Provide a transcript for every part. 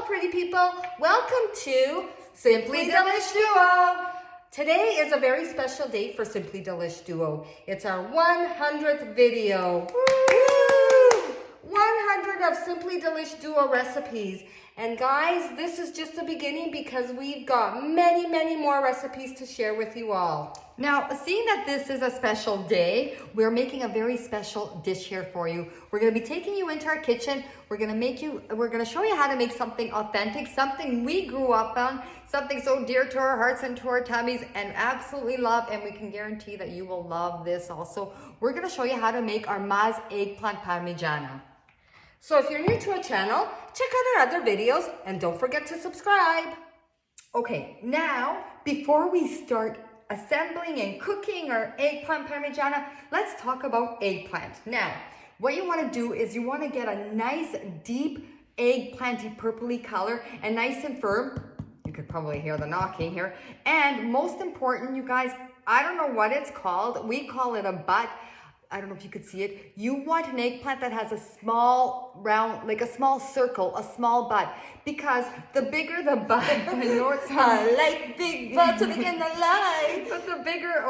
Hello, pretty people. Welcome to Simply Delish Duo. Today is a very special day for Simply Delish Duo. It's our 100th video. Woo! 100 of Simply Delish Duo recipes. And guys, this is just the beginning because we've got many more recipes to share with you all. Now, seeing that this is a special day, we're making a very special dish here for you. We're going to be taking you into our kitchen. We're going to show you how to make something authentic, something we grew up on, something so dear to our hearts and to our tummies and absolutely love, and we can guarantee that you will love this also. We're going to show you how to make our Large Eggplant Parmigiana. So if you're new to our channel, check out our other videos and don't forget to subscribe. Okay, now before we start assembling and cooking our eggplant parmigiana, let's talk about eggplant. Now, what you want to do is you want to get a nice deep eggplanty purpley color and nice and firm. You could probably hear the knocking here. And most important, you guys, I don't know what it's called. We call it a butt. I don't know if you could see it. You want an eggplant that has a small round, like a small circle, a small butt. Because the bigger the butt, I know it sounds like big butts in the life. But the bigger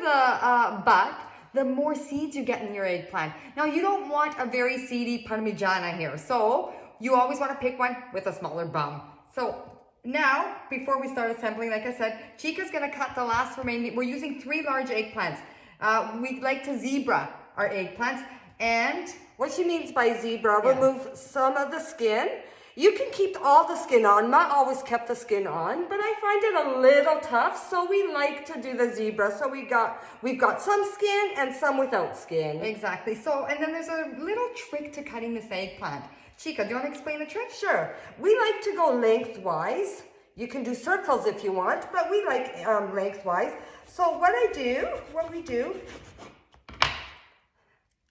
the butt, the more seeds you get in your eggplant. Now you don't want a very seedy parmigiana here. So you always want to pick one with a smaller bum. So now, before we start assembling, like I said, Chica's gonna cut the last remaining. We're using 3 large eggplants. We like to zebra our eggplants, and What she means by zebra, remove some of the skin. You can keep all the skin on. Ma always kept the skin on, but I find it a little tough, so we like to do the zebra. So we've got some skin and some without skin. exactly. So, and then there's a little trick to cutting this eggplant. Chica, do you want to explain the trick? Sure. We like to go lengthwise. You can do circles if you want, but we like lengthwise. So what we do,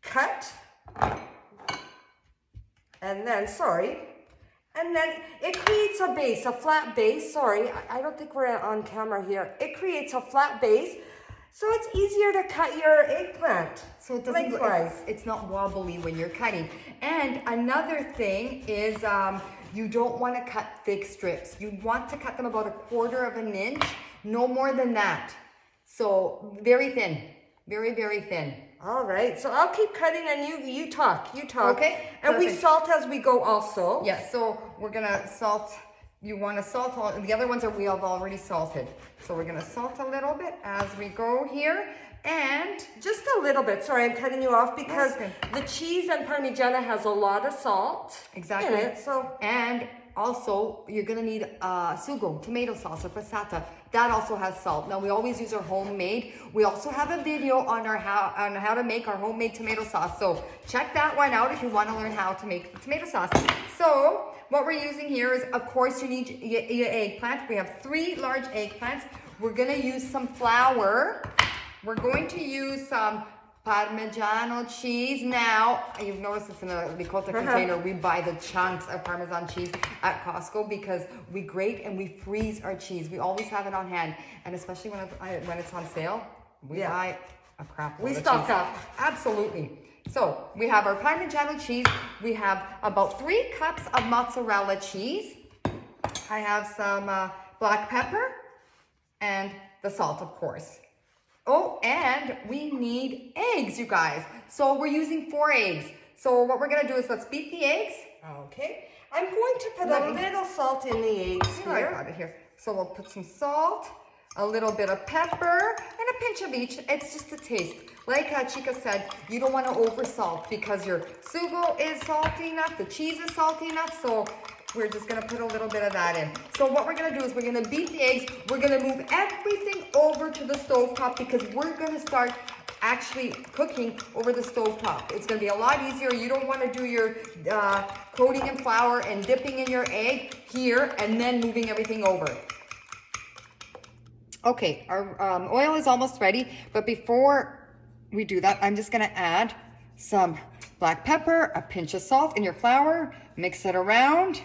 cut, and then it creates a base, a flat base. Sorry, I don't think we're on camera here. It creates a flat base, so it's easier to cut your eggplant. So it doesn't, lengthwise. it's not wobbly when you're cutting. And another thing is you don't want to cut thick strips. You want to cut them about 1/4 of an inch, no more than that. So very thin, very thin. All right, so I'll keep cutting and you talk. Okay, And we perfect. salt as we go also. Yes, so we're gonna salt. You want to salt all, the other ones we have already salted. So we're gonna salt a little bit as we go here. And Just a little bit. Sorry, I'm cutting you off because Okay. the cheese and Parmigiana has a lot of salt exactly. in it. So And also you're gonna need sugo, tomato sauce or passata. That also has salt. Now we always use our homemade. We also have a video on how to make our homemade tomato sauce. So check that one out if you want to learn how to make the tomato sauce. So what we're using here is, of course, you need your eggplant. We have 3 large eggplants. We're gonna use some flour. We're going to use some Parmigiano cheese. Now, you've noticed it's in a ricotta container. We buy the chunks of Parmesan cheese at Costco because we grate and we freeze our cheese. We always have it on hand. And especially when it's on sale, we buy a crap load we of stock cheese. up. Absolutely. So we have our Parmigiano cheese. We have about 3 cups of mozzarella cheese. I have some black pepper and the salt, of course. Oh, and we need eggs, you guys. So we're using 4 eggs. So what we're gonna do is let's beat the eggs. Okay. I'm going to put a little salt in the eggs I here. got it here. So we'll put some salt, a little bit of pepper, and a pinch of each. It's just a taste. Like Chica said, you don't want to over salt because your sugo is salty enough, the cheese is salty enough, so we're just gonna put a little bit of that in. So what we're gonna do is we're gonna beat the eggs. We're gonna move everything over to the stovetop because we're gonna start actually cooking over the stovetop. It's gonna be a lot easier. You don't wanna do your coating in flour and dipping in your egg here and then moving everything over. Okay, our oil is almost ready, but before we do that, I'm just gonna add some black pepper, a pinch of salt in your flour, mix it around,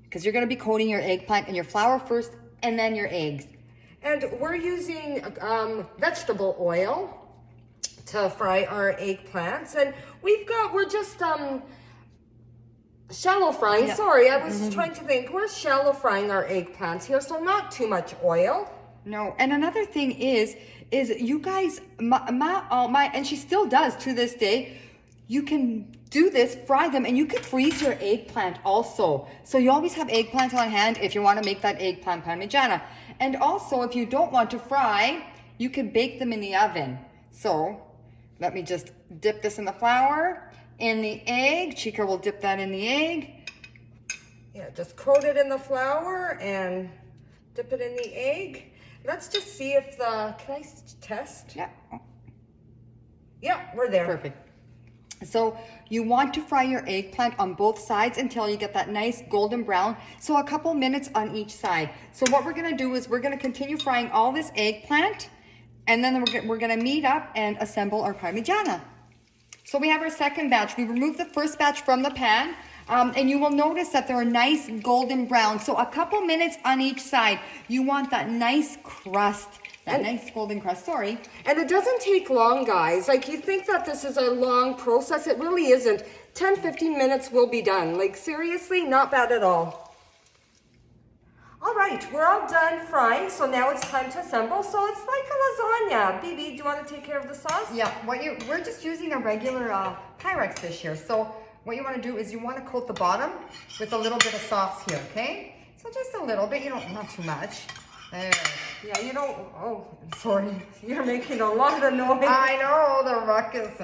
because you're gonna be coating your eggplant in your flour first and then your eggs. And we're using vegetable oil to fry our eggplants. And we're just Shallow frying, Yeah. sorry, I was trying to think. We're shallow frying our eggplants here, so not too much oil. No, and another thing is you guys, and she still does to this day, you can do this, fry them, and you can freeze your eggplant also. So you always have eggplant on hand if you want to make that eggplant parmigiana. And also, if you don't want to fry, you can bake them in the oven. So let me just dip this in the flour, in the egg. Chica will dip that in the egg. Yeah, just coat it in the flour and dip it in the egg. Let's just see if can I test? Yeah. Yeah, we're there. Perfect. So you want to fry your eggplant on both sides until you get that nice golden brown. So a couple minutes on each side. So what we're gonna do is we're gonna continue frying all this eggplant, and then we're gonna meet up and assemble our parmigiana. So we have our second batch. We removed the first batch from the pan, and you will notice that they're a nice golden brown. So a couple minutes on each side. You want that nice crust, that nice golden crust, sorry. And it doesn't take long, guys. Like, you think that this is a long process. It really isn't. 10, 15 minutes will be done. Like, seriously, not bad at all. All right, we're all done frying, so now it's time to assemble. So it's like a lasagna. Bibi, do you want to take care of the sauce? Yeah, we're just using a regular Pyrex dish here. So what you want to do is you want to coat the bottom with a little bit of sauce here, okay? So just a little bit, not too much. There. Yeah, you don't, oh, sorry. You're making a lot of noise. I know, the ruckus.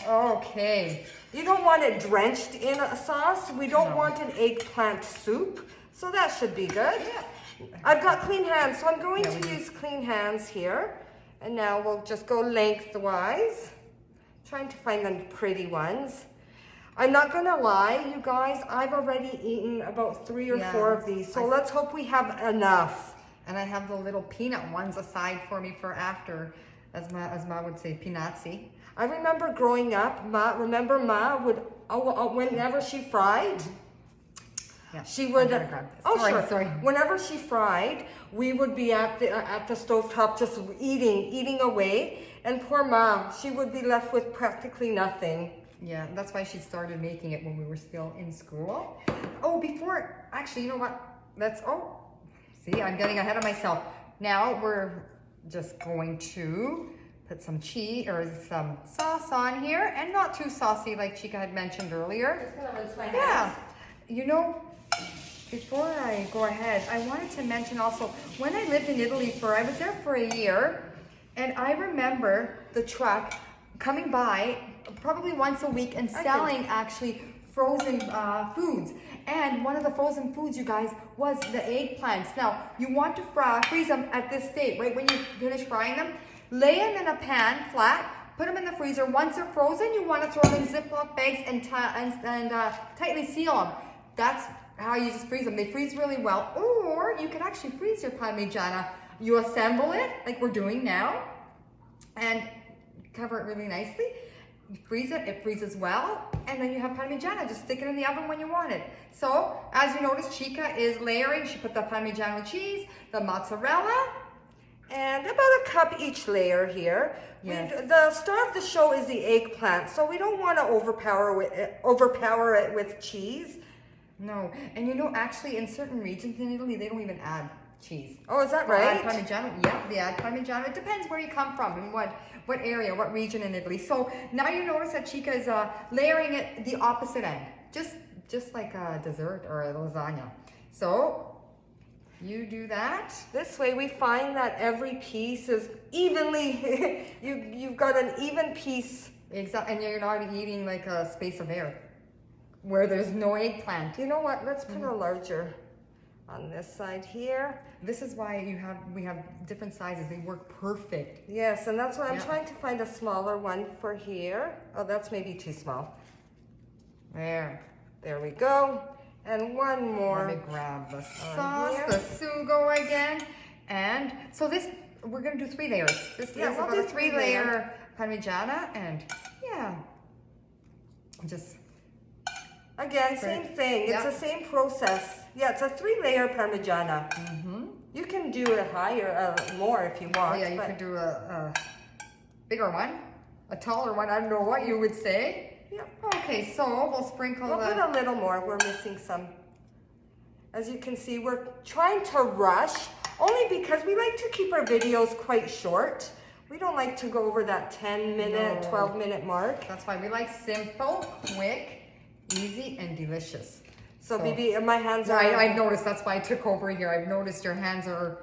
Okay. You don't want it drenched in a sauce. We don't want an eggplant soup. So that should be good. Yeah. I've got clean hands, so I'm going to use clean hands here. And now we'll just go lengthwise. Trying to find the pretty ones. I'm not gonna lie, you guys, I've already eaten about 3 or 4 of these. So let's hope we have enough. And I have the little peanut ones aside for me for after, as Ma would say, peanutzy. I remember growing up, Ma would, whenever she fried, she would, sorry. Whenever she fried, we would be at the stovetop just eating away. And poor Ma, she would be left with practically nothing. Yeah, that's why she started making it when we were still in school. Actually, you know what? See, I'm getting ahead of myself. Now we're just going to put some cheese or some sauce on here, and not too saucy like Chica had mentioned earlier. Just gonna rinse my hands. Yeah, before I go ahead, I wanted to mention also, when I lived in Italy I was there for a year, and I remember the truck coming by probably once a week and selling actually frozen foods. And one of the frozen foods, you guys, was the eggplants. Now, you want to freeze them at this state, right? When you finish frying them, lay them in a pan flat, put them in the freezer. Once they're frozen, you want to throw them in Ziploc bags and tightly seal them. That's how you just freeze them. They freeze really well. Or you can actually freeze your parmigiana. You assemble it, like we're doing now, and cover it really nicely. You freeze it freezes well, and then you have parmigiana. Just stick it in the oven when you want it. So, as you notice, Chica is layering. She put the parmigiana cheese, the mozzarella, and about a cup each layer here. Yes. The star of the show is the eggplant, so we don't want to overpower it with cheese. No, and actually in certain regions in Italy, they don't even add cheese. Oh, is that They'll right? add parmigiana. Yeah, they add parmigiana. It depends where you come from and what area, what region in Italy. So now you notice that Chica is layering it the opposite end, just like a dessert or a lasagna. So you do that. This way we find that every piece is evenly, you've got an even piece. Exactly, and you're not eating like a space of air where there's no eggplant. You know what? Let's put a larger on this side here. This is why we have different sizes. They work perfect. Yes, and that's why I'm trying to find a smaller one for here. Oh, that's maybe too small. There we go. And one more. Let me grab the sauce, the sugo again. And so we're gonna do 3 layers. This is we'll about do a 3-layer parmigiana, and just again, same thing. It's the same process. Yeah, it's a 3-layer parmigiana. You can do it higher, more if you want. Oh, yeah, you could do a bigger one, a taller one. I don't know what you would say. Yep. Okay, so we'll sprinkle We'll put a little more. We're missing some. As you can see, we're trying to rush only because we like to keep our videos quite short. We don't like to go over that 10-minute, 12-minute mark. That's why we like simple, quick, easy, and delicious. So, Bibi, my hands are... I've noticed, that's why I took over here. I've noticed your hands are...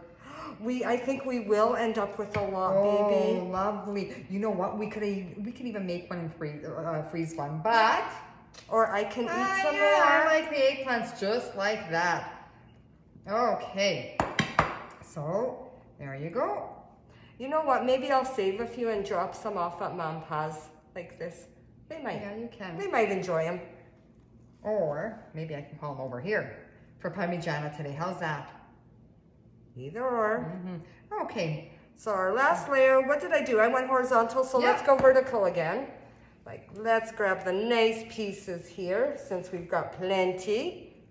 I think we will end up with a lot, Bibi. Oh, lovely. You know what? We could even make one and freeze one, but... Or I can eat some more. I like the eggplants just like that. Okay. So, there you go. You know what? Maybe I'll save a few and drop some off at Mom Pa's like this. They might. Yeah, you can. They might enjoy them. Or maybe I can call them over here for Parmigiana today. How's that? Either or. Okay. So our last layer, what did I do? I went horizontal, so let's go vertical again. Like, let's grab the nice pieces here since we've got plenty.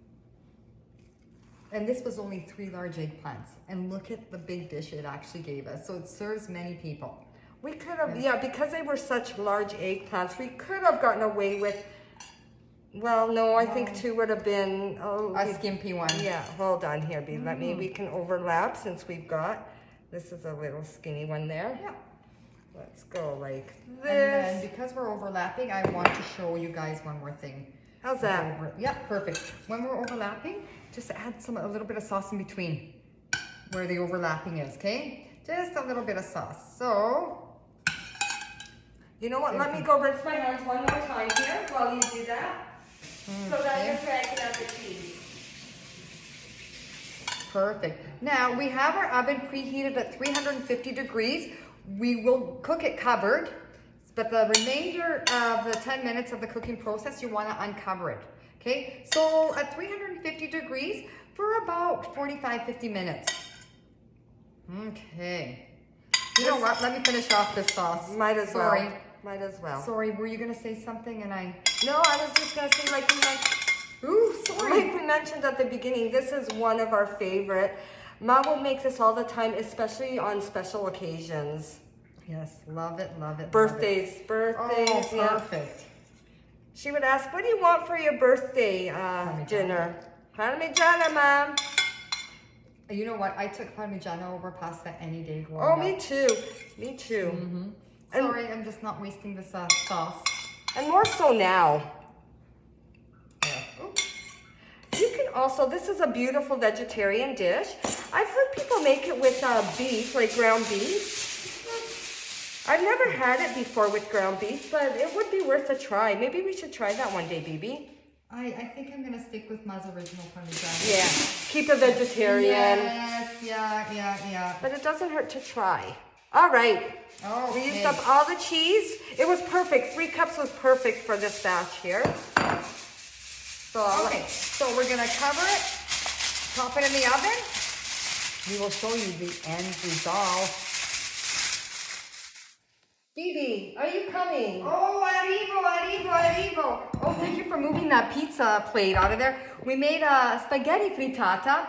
And this was only 3 large eggplants. And look at the big dish it actually gave us. So it serves many people. We could have, because they were such large eggplants, we could have gotten away with, well, no, I think 2 would have been... a skimpy one. Yeah, hold on here, B. Let me, we can overlap since we've got, this is a little skinny one there. Yeah. Let's go like this. And then because we're overlapping, I want to show you guys one more thing. How's that? Yeah, perfect. When we're overlapping, just add a little bit of sauce in between where the overlapping is, okay? Just a little bit of sauce. So, you know what? Let me go rinse my hands one more time here while you do that. So that you're cracking out the cheese. Perfect. Now, we have our oven preheated at 350 degrees. We will cook it covered, but the remainder of the 10 minutes of the cooking process, you want to uncover it. Okay, so at 350 degrees for about 45-50 minutes. Okay. You know what? Let me finish off this sauce. Might as Sorry. well. Might as well. Sorry, were you going to say something and I... No, I was just going to say like we mentioned at the beginning, this is one of our favorite. Mom will make this all the time, especially on special occasions. Yes, love it, love it. Birthdays, Oh, perfect. She would ask, what do you want for your birthday dinner? Parmigiana, Mom. You know what? I took Parmigiana over pasta any day growing Oh, up. me too. Me too. Sorry, I'm just not wasting this sauce. And more so now. Yeah. You can also, this is a beautiful vegetarian dish. I've heard people make it with beef, like ground beef. I've never had it before with ground beef, but it would be worth a try. Maybe we should try that one day, Bibi. I think I'm going to stick with Ma's original Parmesan. Yeah, keep it vegetarian. Yes, yeah. But it doesn't hurt to try. All right. Okay. We used up all the cheese. It was perfect. 3 cups was perfect for this batch here. So so we're going to cover it, pop it in the oven. We will show you the end result. Bibi, are you coming? Oh, arrivo. Oh, thank you for moving that pizza plate out of there. We made a spaghetti frittata.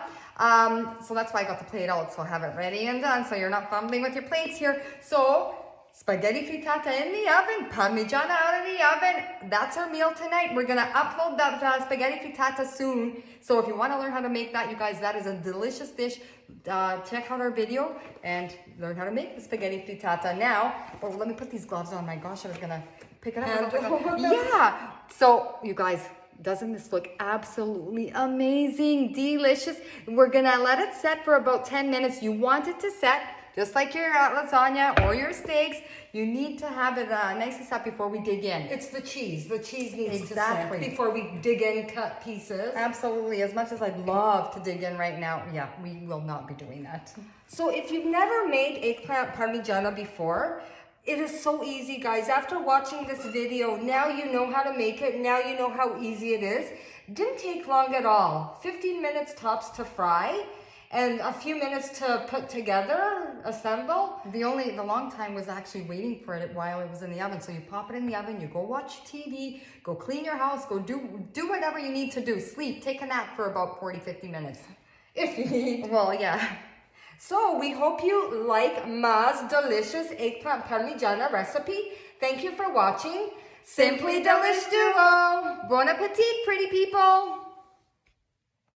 So that's why I got the plate out, so have it ready and done, so you're not fumbling with your plates here. So, spaghetti frittata in the oven, Parmigiana out of the oven. That's our meal tonight. We're gonna upload that spaghetti frittata soon. So if you wanna learn how to make that, you guys, that is a delicious dish. Check out our video and learn how to make the spaghetti frittata. Now, let me put these gloves on. My gosh, I was gonna pick it up. Yeah, so you guys, doesn't this look absolutely amazing, delicious? We're gonna let it set for about 10 minutes. You want it to set just like your lasagna or your steaks. You need to have it nicely set before we dig in. It's the cheese. The cheese needs to Exactly. set before we dig in, cut pieces. Absolutely. As much as I'd love to dig in right now, yeah, we will not be doing that. So if you've never made eggplant parmigiana before, it is so easy, guys. After watching this video, now you know how to make it. Now you know how easy it is. Didn't take long at all. 15 minutes tops to fry. And a few minutes to put together, assemble. The long time was actually waiting for it while it was in the oven. So you pop it in the oven, you go watch TV, go clean your house, go do whatever you need to do. Sleep, take a nap for about 40-50 minutes. If you need. Well, yeah. So we hope you like Ma's delicious eggplant parmigiana recipe. Thank you for watching. Simply Delish Duo. Bon appetit, pretty people.